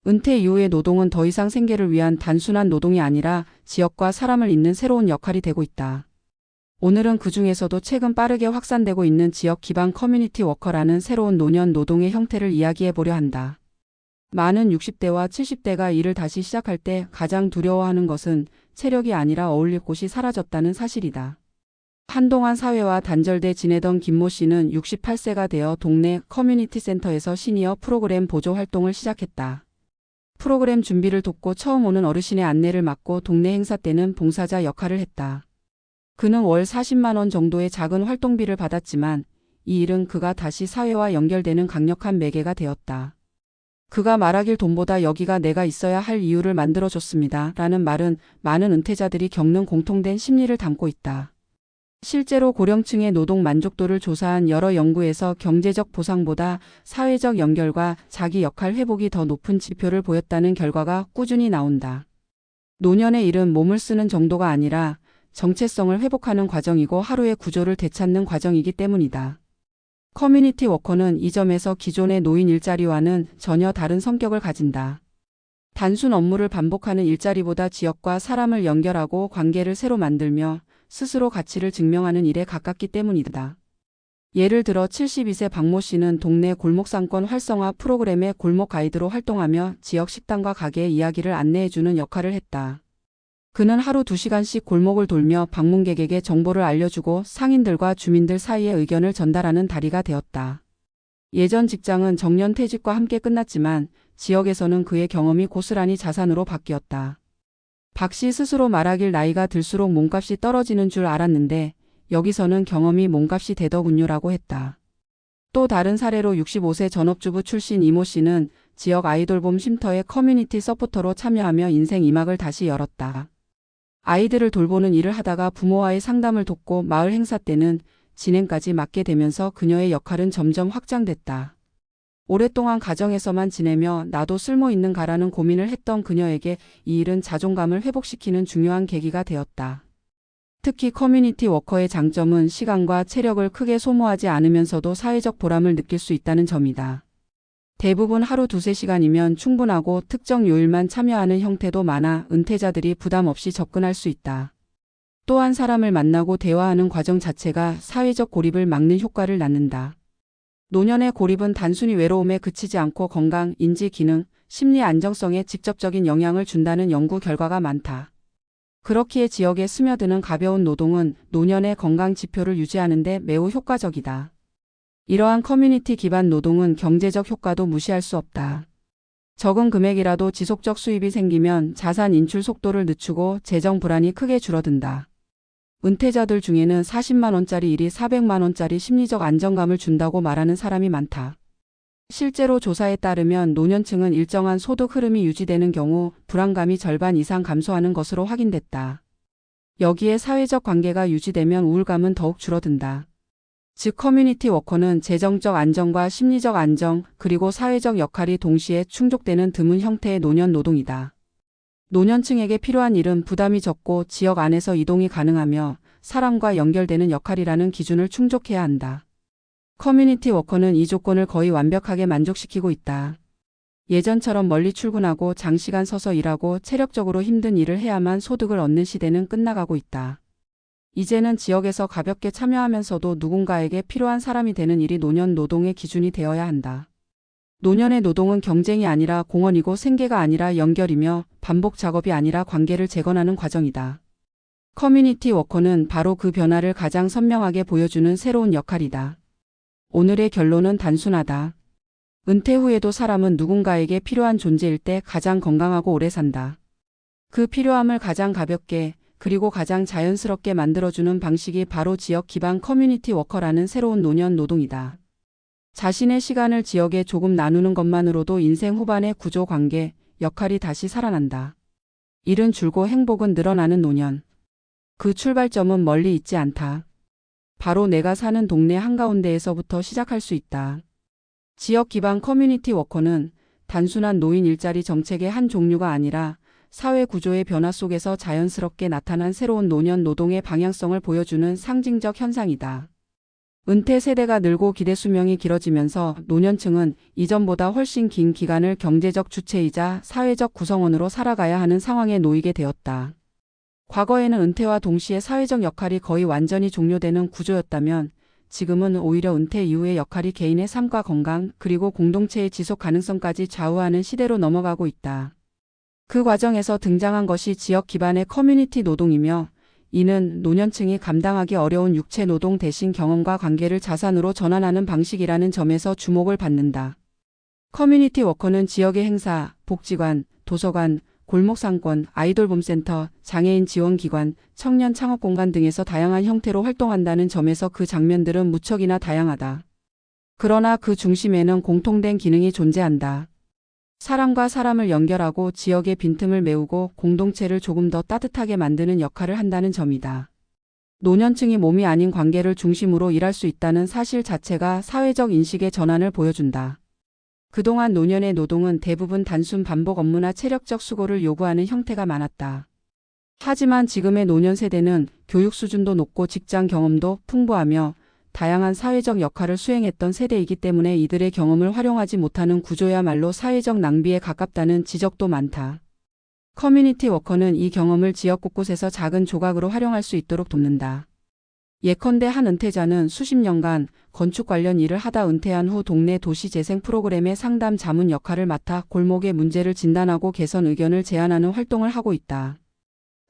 은퇴 이후의 노동은 더 이상 생계를 위한 단순한 노동이 아니라 지역과 사람을 잇는 새로운 역할이 되고 있다. 오늘은 그 중에서도 최근 빠르게 확산되고 있는 지역 기반 커뮤니티 워커라는 새로운 노년 노동의 형태를 이야기해 보려 한다. 많은 60대와 70대가 일을 다시 시작할 때 가장 두려워하는 것은 체력이 아니라 어울릴 곳이 사라졌다는 사실이다. 한동안 사회와 단절돼 지내던 김모 씨는 68세가 되어 동네 커뮤니티 센터에서 시니어 프로그램 보조 활동을 시작했다. 프로그램 준비를 돕고 처음 오는 어르신의 안내를 맡고 동네 행사 때는 봉사자 역할을 했다. 그는 월 40만 원 정도의 작은 활동비를 받았지만 이 일은 그가 다시 사회와 연결되는 강력한 매개가 되었다. 그가 말하길 돈보다 여기가 내가 있어야 할 이유를 만들어줬습니다. 라는 말은 많은 은퇴자들이 겪는 공통된 심리를 담고 있다. 실제로 고령층의 노동 만족도를 조사한 여러 연구에서 경제적 보상보다 사회적 연결과 자기 역할 회복이 더 높은 지표를 보였다는 결과가 꾸준히 나온다. 노년의 일은 몸을 쓰는 정도가 아니라 정체성을 회복하는 과정이고 하루의 구조를 되찾는 과정이기 때문이다. 커뮤니티 워커는 이 점에서 기존의 노인 일자리와는 전혀 다른 성격을 가진다. 단순 업무를 반복하는 일자리보다 지역과 사람을 연결하고 관계를 새로 만들며 스스로 가치를 증명하는 일에 가깝기 때문이다. 예를 들어 72세 박모 씨는 동네 골목상권 활성화 프로그램의 골목 가이드로 활동하며 지역 식당과 가게의 이야기를 안내해주는 역할을 했다. 그는 하루 2시간씩 골목을 돌며 방문객에게 정보를 알려주고 상인들과 주민들 사이의 의견을 전달하는 다리가 되었다. 예전 직장은 정년퇴직과 함께 끝났지만 지역에서는 그의 경험이 고스란히 자산으로 바뀌었다. 박 씨 스스로 말하길 나이가 들수록 몸값이 떨어지는 줄 알았는데 여기서는 경험이 몸값이 되더군요라고 했다. 또 다른 사례로 65세 전업주부 출신 이모 씨는 지역 아이돌봄 쉼터의 커뮤니티 서포터로 참여하며 인생 2막을 다시 열었다. 아이들을 돌보는 일을 하다가 부모와의 상담을 돕고 마을 행사 때는 진행까지 맡게 되면서 그녀의 역할은 점점 확장됐다. 오랫동안 가정에서만 지내며 나도 쓸모 있는가라는 고민을 했던 그녀에게 이 일은 자존감을 회복시키는 중요한 계기가 되었다. 특히 커뮤니티 워커의 장점은 시간과 체력을 크게 소모하지 않으면서도 사회적 보람을 느낄 수 있다는 점이다. 대부분 하루 2~3시간이면 충분하고 특정 요일만 참여하는 형태도 많아 은퇴자들이 부담 없이 접근할 수 있다. 또한 사람을 만나고 대화하는 과정 자체가 사회적 고립을 막는 효과를 낳는다. 노년의 고립은 단순히 외로움에 그치지 않고 건강, 인지 기능, 심리 안정성에 직접적인 영향을 준다는 연구 결과가 많다. 그렇기에 지역에 스며드는 가벼운 노동은 노년의 건강 지표를 유지하는 데 매우 효과적이다. 이러한 커뮤니티 기반 노동은 경제적 효과도 무시할 수 없다. 적은 금액이라도 지속적 수입이 생기면 자산 인출 속도를 늦추고 재정 불안이 크게 줄어든다. 은퇴자들 중에는 40만 원짜리 일이 400만 원짜리 심리적 안정감을 준다고 말하는 사람이 많다. 실제로 조사에 따르면 노년층은 일정한 소득 흐름이 유지되는 경우 불안감이 절반 이상 감소하는 것으로 확인됐다. 여기에 사회적 관계가 유지되면 우울감은 더욱 줄어든다. 즉 커뮤니티 워커는 재정적 안정과 심리적 안정 그리고 사회적 역할이 동시에 충족되는 드문 형태의 노년 노동이다. 노년층에게 필요한 일은 부담이 적고 지역 안에서 이동이 가능하며 사람과 연결되는 역할이라는 기준을 충족해야 한다. 커뮤니티 워커는 이 조건을 거의 완벽하게 만족시키고 있다. 예전처럼 멀리 출근하고 장시간 서서 일하고 체력적으로 힘든 일을 해야만 소득을 얻는 시대는 끝나가고 있다. 이제는 지역에서 가볍게 참여하면서도 누군가에게 필요한 사람이 되는 일이 노년 노동의 기준이 되어야 한다. 노년의 노동은 경쟁이 아니라 공헌이고 생계가 아니라 연결이며 반복 작업이 아니라 관계를 재건하는 과정이다. 커뮤니티 워커는 바로 그 변화를 가장 선명하게 보여주는 새로운 역할이다. 오늘의 결론은 단순하다. 은퇴 후에도 사람은 누군가에게 필요한 존재일 때 가장 건강하고 오래 산다. 그 필요함을 가장 가볍게 그리고 가장 자연스럽게 만들어주는 방식이 바로 지역 기반 커뮤니티 워커라는 새로운 노년 노동이다. 자신의 시간을 지역에 조금 나누는 것만으로도 인생 후반의 구조 관계, 역할이 다시 살아난다. 일은 줄고 행복은 늘어나는 노년. 그 출발점은 멀리 있지 않다. 바로 내가 사는 동네 한가운데에서부터 시작할 수 있다. 지역 기반 커뮤니티 워커는 단순한 노인 일자리 정책의 한 종류가 아니라 사회 구조의 변화 속에서 자연스럽게 나타난 새로운 노년 노동의 방향성을 보여주는 상징적 현상이다. 은퇴 세대가 늘고 기대 수명이 길어지면서 노년층은 이전보다 훨씬 긴 기간을 경제적 주체이자 사회적 구성원으로 살아가야 하는 상황에 놓이게 되었다. 과거에는 은퇴와 동시에 사회적 역할이 거의 완전히 종료되는 구조였다면 지금은 오히려 은퇴 이후의 역할이 개인의 삶과 건강 그리고 공동체의 지속 가능성까지 좌우하는 시대로 넘어가고 있다. 그 과정에서 등장한 것이 지역 기반의 커뮤니티 노동이며 이는 노년층이 감당하기 어려운 육체 노동 대신 경험과 관계를 자산으로 전환하는 방식이라는 점에서 주목을 받는다. 커뮤니티 워커는 지역의 행사, 복지관, 도서관, 골목상권, 아이돌봄센터, 장애인 지원기관, 청년 창업공간 등에서 다양한 형태로 활동한다는 점에서 그 장면들은 무척이나 다양하다. 그러나 그 중심에는 공통된 기능이 존재한다. 사람과 사람을 연결하고 지역의 빈틈을 메우고 공동체를 조금 더 따뜻하게 만드는 역할을 한다는 점이다. 노년층이 몸이 아닌 관계를 중심으로 일할 수 있다는 사실 자체가 사회적 인식의 전환을 보여준다. 그동안 노년의 노동은 대부분 단순 반복 업무나 체력적 수고를 요구하는 형태가 많았다. 하지만 지금의 노년 세대는 교육 수준도 높고 직장 경험도 풍부하며 다양한 사회적 역할을 수행했던 세대이기 때문에 이들의 경험을 활용하지 못하는 구조야말로 사회적 낭비에 가깝다는 지적도 많다. 커뮤니티 워커는 이 경험을 지역 곳곳에서 작은 조각으로 활용할 수 있도록 돕는다. 예컨대 한 은퇴자는 수십 년간 건축 관련 일을 하다 은퇴한 후 동네 도시 재생 프로그램의 상담 자문 역할을 맡아 골목의 문제를 진단하고 개선 의견을 제안하는 활동을 하고 있다.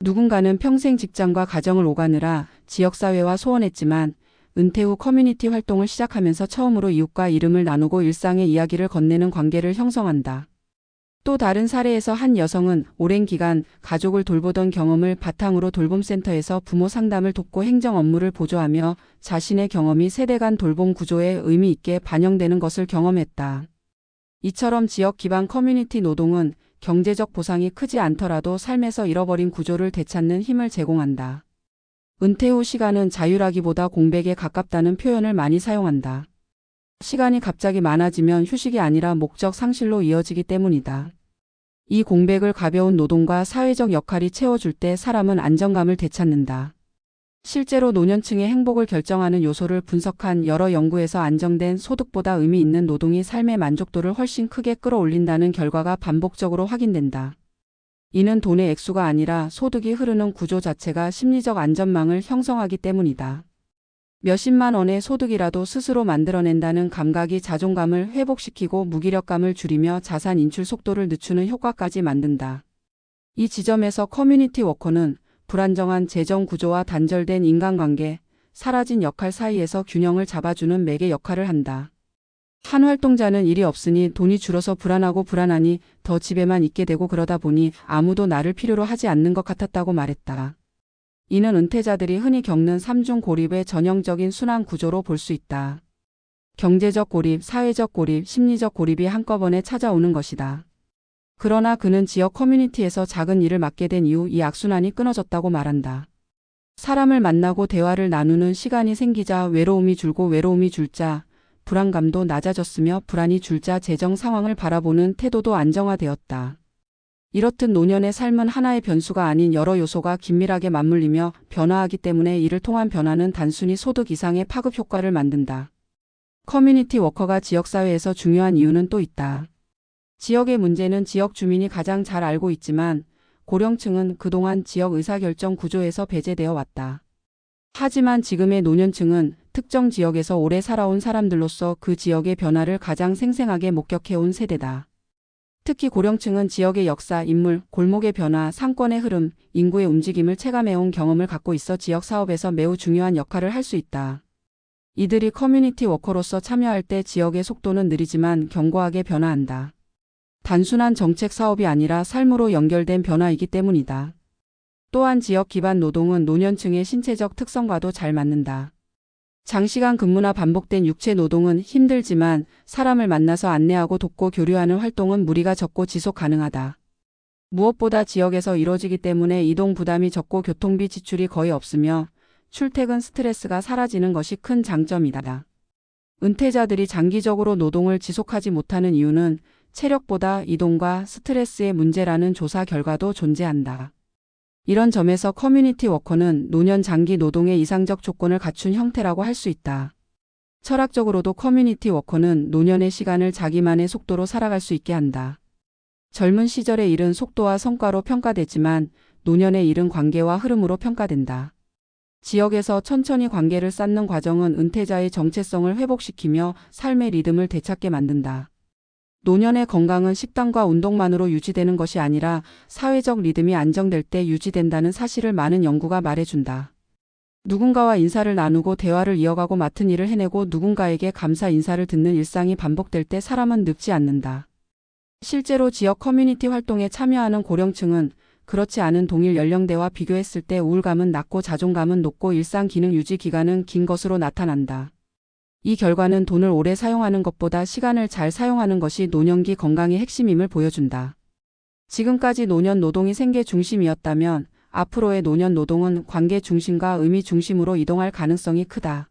누군가는 평생 직장과 가정을 오가느라 지역사회와 소원했지만 은퇴 후 커뮤니티 활동을 시작하면서 처음으로 이웃과 이름을 나누고 일상의 이야기를 건네는 관계를 형성한다. 또 다른 사례에서 한 여성은 오랜 기간 가족을 돌보던 경험을 바탕으로 돌봄센터에서 부모 상담을 돕고 행정 업무를 보조하며 자신의 경험이 세대 간 돌봄 구조에 의미 있게 반영되는 것을 경험했다. 이처럼 지역 기반 커뮤니티 노동은 경제적 보상이 크지 않더라도 삶에서 잃어버린 구조를 되찾는 힘을 제공한다. 은퇴 후 시간은 자유라기보다 공백에 가깝다는 표현을 많이 사용한다. 시간이 갑자기 많아지면 휴식이 아니라 목적 상실로 이어지기 때문이다. 이 공백을 가벼운 노동과 사회적 역할이 채워줄 때 사람은 안정감을 되찾는다. 실제로 노년층의 행복을 결정하는 요소를 분석한 여러 연구에서 안정된 소득보다 의미 있는 노동이 삶의 만족도를 훨씬 크게 끌어올린다는 결과가 반복적으로 확인된다. 이는 돈의 액수가 아니라 소득이 흐르는 구조 자체가 심리적 안전망을 형성하기 때문이다. 몇십만 원의 소득이라도 스스로 만들어낸다는 감각이 자존감을 회복시키고 무기력감을 줄이며 자산 인출 속도를 늦추는 효과까지 만든다. 이 지점에서 커뮤니티 워커는 불안정한 재정 구조와 단절된 인간관계, 사라진 역할 사이에서 균형을 잡아주는 매개 역할을 한다. 한 활동자는 일이 없으니 돈이 줄어서 불안하니 더 집에만 있게 되고 그러다 보니 아무도 나를 필요로 하지 않는 것 같았다고 말했다. 이는 은퇴자들이 흔히 겪는 삼중 고립의 전형적인 순환 구조로 볼 수 있다. 경제적 고립, 사회적 고립, 심리적 고립이 한꺼번에 찾아오는 것이다. 그러나 그는 지역 커뮤니티에서 작은 일을 맡게 된 이후 이 악순환이 끊어졌다고 말한다. 사람을 만나고 대화를 나누는 시간이 생기자 외로움이 줄고 외로움이 줄자 불안감도 낮아졌으며 불안이 줄자 재정 상황을 바라보는 태도도 안정화되었다. 이렇듯 노년의 삶은 하나의 변수가 아닌 여러 요소가 긴밀하게 맞물리며 변화하기 때문에 이를 통한 변화는 단순히 소득 이상의 파급 효과를 만든다. 커뮤니티 워커가 지역사회에서 중요한 이유는 또 있다. 지역의 문제는 지역 주민이 가장 잘 알고 있지만 고령층은 그동안 지역 의사결정 구조에서 배제되어 왔다. 하지만 지금의 노년층은 특정 지역에서 오래 살아온 사람들로서 그 지역의 변화를 가장 생생하게 목격해온 세대다. 특히 고령층은 지역의 역사, 인물, 골목의 변화, 상권의 흐름, 인구의 움직임을 체감해온 경험을 갖고 있어 지역 사업에서 매우 중요한 역할을 할 수 있다. 이들이 커뮤니티 워커로서 참여할 때 지역의 속도는 느리지만 견고하게 변화한다. 단순한 정책 사업이 아니라 삶으로 연결된 변화이기 때문이다. 또한 지역 기반 노동은 노년층의 신체적 특성과도 잘 맞는다. 장시간 근무나 반복된 육체 노동은 힘들지만 사람을 만나서 안내하고 돕고 교류하는 활동은 무리가 적고 지속 가능하다. 무엇보다 지역에서 이루어지기 때문에 이동 부담이 적고 교통비 지출이 거의 없으며 출퇴근 스트레스가 사라지는 것이 큰 장점이다. 은퇴자들이 장기적으로 노동을 지속하지 못하는 이유는 체력보다 이동과 스트레스의 문제라는 조사 결과도 존재한다. 이런 점에서 커뮤니티 워커는 노년 장기 노동의 이상적 조건을 갖춘 형태라고 할 수 있다. 철학적으로도 커뮤니티 워커는 노년의 시간을 자기만의 속도로 살아갈 수 있게 한다. 젊은 시절의 일은 속도와 성과로 평가되지만 노년의 일은 관계와 흐름으로 평가된다. 지역에서 천천히 관계를 쌓는 과정은 은퇴자의 정체성을 회복시키며 삶의 리듬을 되찾게 만든다. 노년의 건강은 식단과 운동만으로 유지되는 것이 아니라 사회적 리듬이 안정될 때 유지된다는 사실을 많은 연구가 말해준다. 누군가와 인사를 나누고 대화를 이어가고 맡은 일을 해내고 누군가에게 감사 인사를 듣는 일상이 반복될 때 사람은 늙지 않는다. 실제로 지역 커뮤니티 활동에 참여하는 고령층은 그렇지 않은 동일 연령대와 비교했을 때 우울감은 낮고 자존감은 높고 일상 기능 유지 기간은 긴 것으로 나타난다. 이 결과는 돈을 오래 사용하는 것보다 시간을 잘 사용하는 것이 노년기 건강의 핵심임을 보여준다. 지금까지 노년 노동이 생계 중심이었다면 앞으로의 노년 노동은 관계 중심과 의미 중심으로 이동할 가능성이 크다.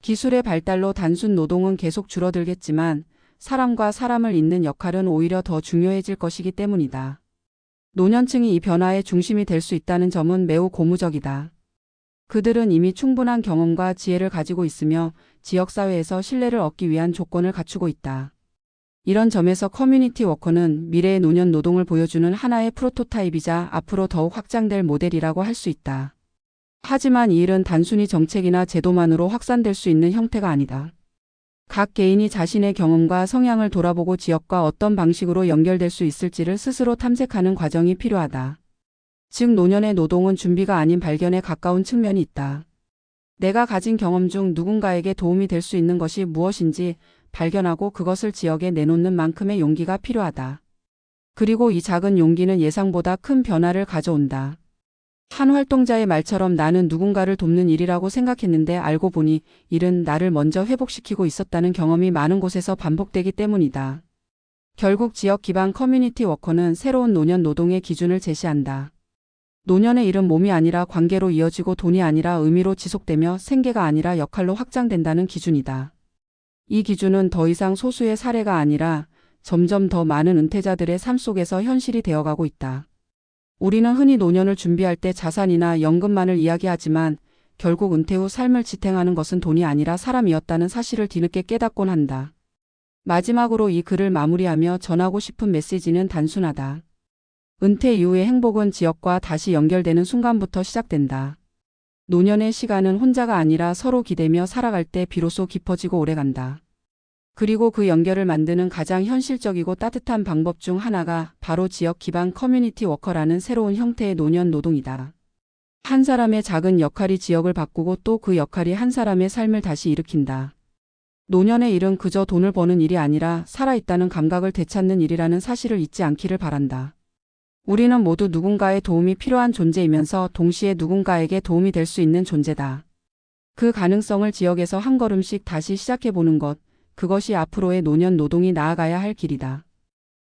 기술의 발달로 단순 노동은 계속 줄어들겠지만 사람과 사람을 잇는 역할은 오히려 더 중요해질 것이기 때문이다. 노년층이 이 변화의 중심이 될 수 있다는 점은 매우 고무적이다. 그들은 이미 충분한 경험과 지혜를 가지고 있으며 지역사회에서 신뢰를 얻기 위한 조건을 갖추고 있다. 이런 점에서 커뮤니티 워커는 미래의 노년 노동을 보여주는 하나의 프로토타입이자 앞으로 더욱 확장될 모델이라고 할 수 있다. 하지만 이 일은 단순히 정책이나 제도만으로 확산될 수 있는 형태가 아니다. 각 개인이 자신의 경험과 성향을 돌아보고 지역과 어떤 방식으로 연결될 수 있을지를 스스로 탐색하는 과정이 필요하다. 즉 노년의 노동은 준비가 아닌 발견에 가까운 측면이 있다. 내가 가진 경험 중 누군가에게 도움이 될 수 있는 것이 무엇인지 발견하고 그것을 지역에 내놓는 만큼의 용기가 필요하다. 그리고 이 작은 용기는 예상보다 큰 변화를 가져온다. 한 활동자의 말처럼 나는 누군가를 돕는 일이라고 생각했는데 알고 보니 일은 나를 먼저 회복시키고 있었다는 경험이 많은 곳에서 반복되기 때문이다. 결국 지역 기반 커뮤니티 워커는 새로운 노년 노동의 기준을 제시한다. 노년의 일은 몸이 아니라 관계로 이어지고 돈이 아니라 의미로 지속되며 생계가 아니라 역할로 확장된다는 기준이다. 이 기준은 더 이상 소수의 사례가 아니라 점점 더 많은 은퇴자들의 삶 속에서 현실이 되어가고 있다. 우리는 흔히 노년을 준비할 때 자산이나 연금만을 이야기하지만 결국 은퇴 후 삶을 지탱하는 것은 돈이 아니라 사람이었다는 사실을 뒤늦게 깨닫곤 한다. 마지막으로 이 글을 마무리하며 전하고 싶은 메시지는 단순하다. 은퇴 이후의 행복은 지역과 다시 연결되는 순간부터 시작된다. 노년의 시간은 혼자가 아니라 서로 기대며 살아갈 때 비로소 깊어지고 오래간다. 그리고 그 연결을 만드는 가장 현실적이고 따뜻한 방법 중 하나가 바로 지역 기반 커뮤니티 워커라는 새로운 형태의 노년 노동이다. 한 사람의 작은 역할이 지역을 바꾸고 또 그 역할이 한 사람의 삶을 다시 일으킨다. 노년의 일은 그저 돈을 버는 일이 아니라 살아있다는 감각을 되찾는 일이라는 사실을 잊지 않기를 바란다. 우리는 모두 누군가의 도움이 필요한 존재이면서 동시에 누군가에게 도움이 될 수 있는 존재다. 그 가능성을 지역에서 한 걸음씩 다시 시작해보는 것, 그것이 앞으로의 노년 노동이 나아가야 할 길이다.